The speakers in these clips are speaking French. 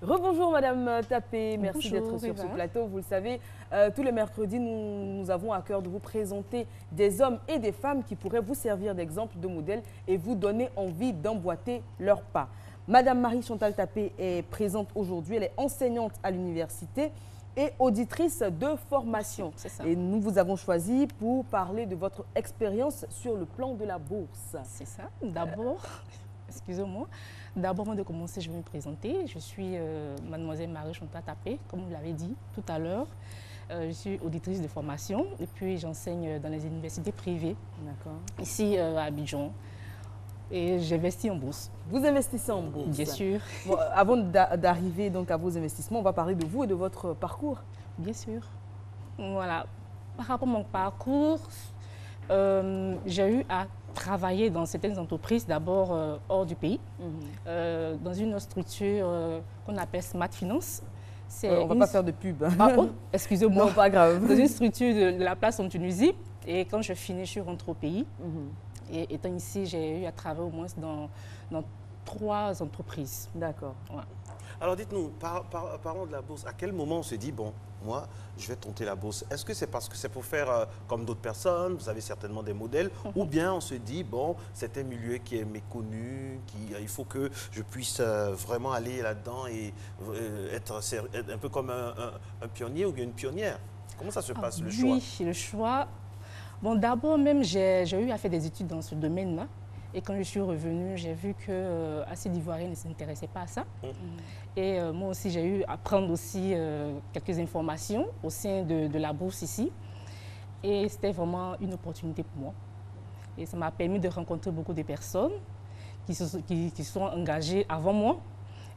Rebonjour Madame Tapé, merci Bonjour, d'être sur ce Eva. plateau. Vous le savez, tous les mercredis, nous avons à cœur de vous présenter des hommes et des femmes qui pourraient vous servir d'exemple, de modèle et vous donner envie d'emboîter leurs pas. Madame Marie-Chantal Tapé est présente aujourd'hui, elle est enseignante à l'université et auditrice de formation. C'est ça. Et nous vous avons choisi pour parler de votre expérience sur le plan de la bourse. C'est ça. D'abord, excusez-moi, d'abord, avant de commencer, je vais me présenter. Je suis mademoiselle Marie-Chantal Tapé, comme vous l'avez dit tout à l'heure. Je suis auditrice de formation et puis j'enseigne dans les universités privées, D'accord. ici à Abidjan. Et j'investis en bourse, Vous investissez en bourse. bien sûr. Bon, avant d'arriver donc à vos investissements, on va parler de vous et de votre parcours. Bien sûr. Voilà. Par rapport à mon parcours, j'ai eu à travailler dans certaines entreprises, d'abord hors du pays, dans une structure qu'on appelle Smart Finance. On ne va pas faire de pub. Ah, oh, excusez-moi. Non, pas grave. Dans une structure de la place en Tunisie. Et quand je finis, je suis rentrée au pays. Et étant ici, j'ai eu à travailler au moins dans 3 entreprises. D'accord. Ouais. Alors dites-nous, parlons de la bourse. À quel moment on se dit, bon, moi, je vais tenter la bourse? Est-ce que c'est parce que c'est pour faire comme d'autres personnes, vous avez certainement des modèles, ou bien on se dit, bon, c'est un milieu qui est méconnu, il faut que je puisse vraiment aller là-dedans et être un peu comme un pionnier ou une pionnière? Comment ça se passe, le choix? Oui, le choix. Bon, d'abord même, j'ai eu à faire des études dans ce domaine-là. Et quand je suis revenue, j'ai vu que assez d'Ivoiriens ne s'intéressaient pas à ça. Et moi aussi, j'ai eu à prendre aussi quelques informations au sein de la bourse ici. Et c'était vraiment une opportunité pour moi. Et ça m'a permis de rencontrer beaucoup de personnes qui se sont engagées avant moi.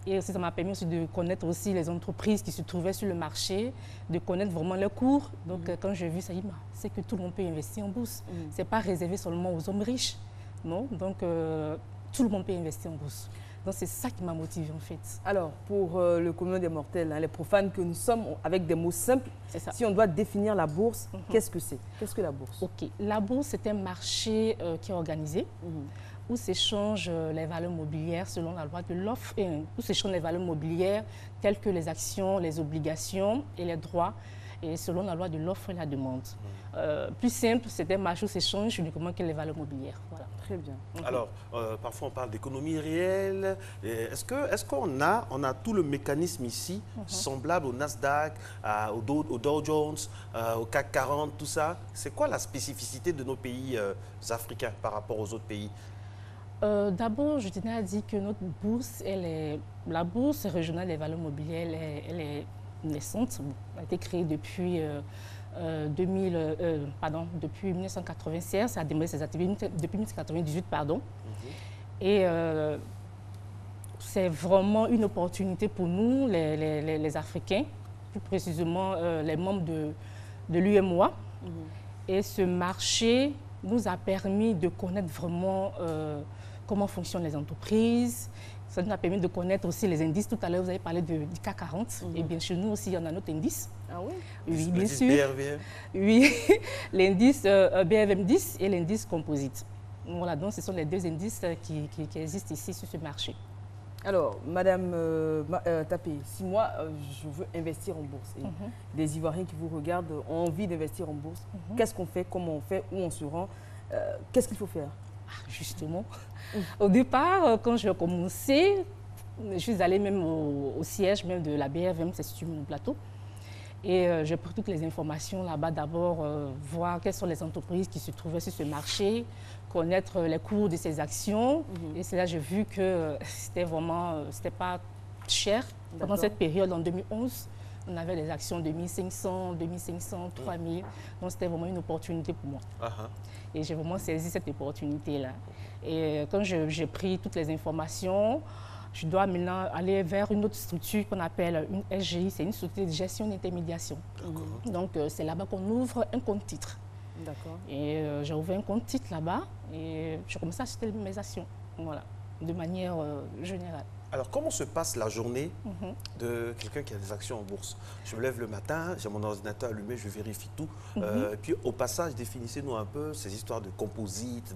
Et aussi, ça m'a permis aussi de connaître aussi les entreprises qui se trouvaient sur le marché, de connaître vraiment leurs cours. Donc, quand j'ai vu ça, c'est que tout le monde peut investir en bourse. Ce n'est pas réservé seulement aux hommes riches. Non, donc tout le monde peut investir en bourse. Donc c'est ça qui m'a motivée en fait. Alors, pour le commun des mortels, hein, les profanes que nous sommes, avec des mots simples, si on doit définir la bourse, qu'est-ce que c'est? Qu'est-ce que la bourse? Ok, la bourse c'est un marché qui est organisé, où s'échangent les valeurs mobilières selon la loi de l'offre, où s'échangent les valeurs mobilières telles que les actions, les obligations et les droits, et selon la loi de l'offre et la demande. Plus simple, c'est un marché où s'échangent uniquement que les valeurs mobilières. Voilà. Très bien. Alors, parfois on parle d'économie réelle. Est-ce qu'on a tout le mécanisme ici, semblable au Nasdaq, au Dow Jones, au CAC 40, tout ça? C'est quoi la spécificité de nos pays africains par rapport aux autres pays? D'abord, je tenais à dire que notre bourse, la bourse régionale des valeurs mobilières, elle est naissante. Elle a été créée depuis, depuis 1996. Ça a démarré ses activités depuis 1998, pardon. Et c'est vraiment une opportunité pour nous, les Africains, plus précisément les membres de l'UMOA. Et ce marché nous a permis de connaître vraiment comment fonctionnent les entreprises. Ça nous a permis de connaître aussi les indices. Tout à l'heure, vous avez parlé du CAC 40. Et bien chez nous aussi, il y en a notre indice. Ah oui? Oui, bien sûr. BRVM. Oui, l'indice BRVM 10 et l'indice composite. Voilà, donc ce sont les 2 indices qui existent ici sur ce marché. Alors, Madame Tapé, si moi, je veux investir en bourse, et des Ivoiriens qui vous regardent ont envie d'investir en bourse, qu'est-ce qu'on fait, comment on fait, où on se rend, qu'est-ce qu'il faut faire? Justement, au départ, quand j'ai commencé, je suis allée même au siège même de la BRVM, c'est sur mon plateau. Et j'ai pris toutes les informations là-bas, d'abord voir quelles sont les entreprises qui se trouvaient sur ce marché, connaître les cours de ces actions. Et c'est là que j'ai vu que c'était vraiment, c'était pas cher. Pendant cette période, en 2011, on avait des actions de 1500, 2500, 3000. Donc c'était vraiment une opportunité pour moi. Et j'ai vraiment saisi cette opportunité-là. Et quand j'ai pris toutes les informations, je dois maintenant aller vers une autre structure qu'on appelle une SGI, c'est une structure de gestion d'intermédiation. Donc c'est là-bas qu'on ouvre un compte titre. D'accord. Et j'ai ouvert un compte titre là-bas et je commence à acheter mes actions, voilà, de manière générale. Alors, comment se passe la journée de quelqu'un qui a des actions en bourse? Je me lève le matin, j'ai mon ordinateur allumé, je vérifie tout. Et puis, au passage, définissez-nous un peu ces histoires de composite.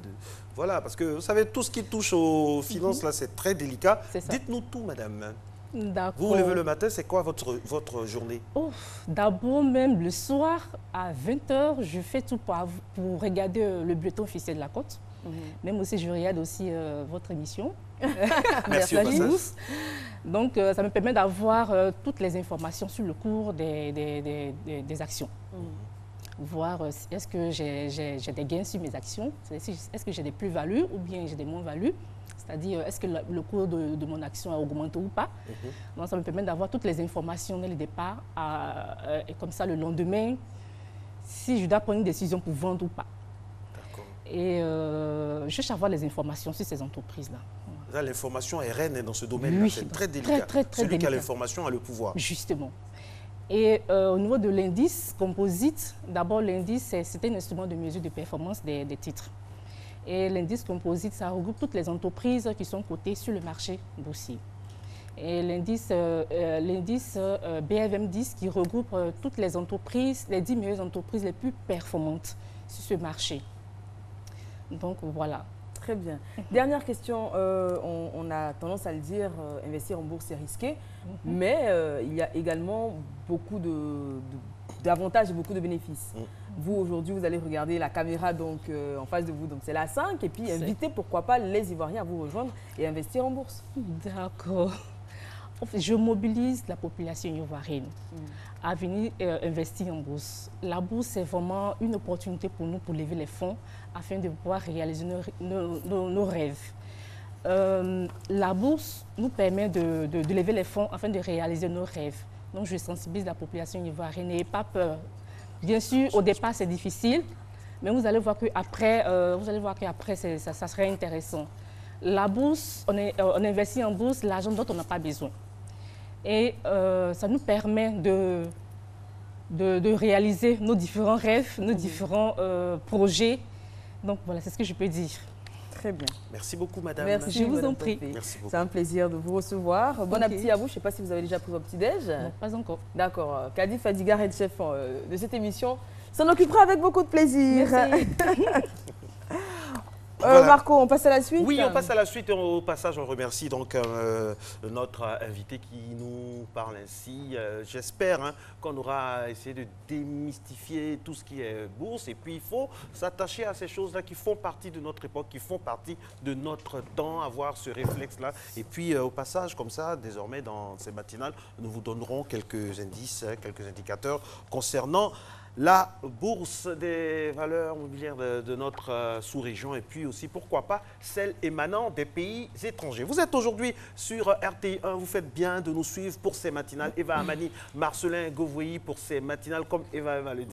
Voilà, parce que vous savez, tout ce qui touche aux finances, là, c'est très délicat. Dites-nous tout, madame. D'accord. Vous vous levez le matin, c'est quoi votre journée? Oh, d'abord, même le soir, à 20 h, je fais tout pour regarder le bulletin officiel de la côte. Même aussi, je regarde aussi votre émission. Merci au passage. Donc, ça me permet d'avoir toutes les informations sur le cours des actions. Voir est-ce que j'ai des gains sur mes actions, est-ce que j'ai des plus-values ou bien j'ai des moins-values. C'est-à-dire, est-ce que le cours de mon action a augmenté ou pas. Donc, ça me permet d'avoir toutes les informations dès le départ. Et comme ça, le lendemain, si je dois prendre une décision pour vendre ou pas. Et je cherche à avoir les informations sur ces entreprises-là. L'information est reine dans ce domaine-là. Oui, c'est très délicat. Très Celui délicat. qui a l'information a le pouvoir. Justement. Et au niveau de l'indice composite, d'abord l'indice, c'était un instrument de mesure de performance des titres. Et l'indice composite, ça regroupe toutes les entreprises qui sont cotées sur le marché boursier. Et l'indice BFM 10 qui regroupe toutes les entreprises, les 10 meilleures entreprises les plus performantes sur ce marché. Donc voilà. Très bien. Dernière question, on a tendance à le dire, investir en bourse c'est risqué, mais il y a également beaucoup d'avantages et beaucoup de bénéfices. Vous, aujourd'hui, vous allez regarder la caméra donc, en face de vous, donc c'est la 5, et puis inviter, pourquoi pas, les Ivoiriens à vous rejoindre et investir en bourse. D'accord. En fait, je mobilise la population ivoirienne à venir investir en bourse. La bourse, c'est vraiment une opportunité pour nous pour lever les fonds afin de pouvoir réaliser nos rêves. La bourse nous permet de lever les fonds afin de réaliser nos rêves. Donc, je sensibilise la population ivoirienne. N'ayez pas peur. Bien sûr, au départ, c'est difficile, mais vous allez voir qu'après, ça serait intéressant. La bourse, on investit en bourse l'argent dont on n'a pas besoin. Et ça nous permet de réaliser nos différents rêves, nos différents projets. Donc voilà, c'est ce que je peux dire. Très bien. Merci beaucoup, madame. Merci, je vous en prie. C'est un plaisir de vous recevoir. Bon appétit à vous. Je ne sais pas si vous avez déjà pris votre petit-déj. Non, pas encore. D'accord. Kadi Fadiga, head chef de cette émission, s'en occupera avec beaucoup de plaisir. Merci. Voilà. Marco, on passe à la suite? Oui, on passe à la suite. Au passage, on remercie donc notre invité qui nous parle ainsi. J'espère qu'on aura essayé de démystifier tout ce qui est bourse. Et puis, il faut s'attacher à ces choses-là qui font partie de notre époque, qui font partie de notre temps, avoir ce réflexe-là. Et puis, au passage, comme ça, désormais, dans ces matinales, nous vous donnerons quelques indices, quelques indicateurs concernant la bourse des valeurs mobilières de notre sous-région et puis aussi, pourquoi pas, celle émanant des pays étrangers. Vous êtes aujourd'hui sur RTI1, vous faites bien de nous suivre pour ces matinales. Eva Amani, Marcelin Gauvoyi pour ces matinales, comme Eva le dit.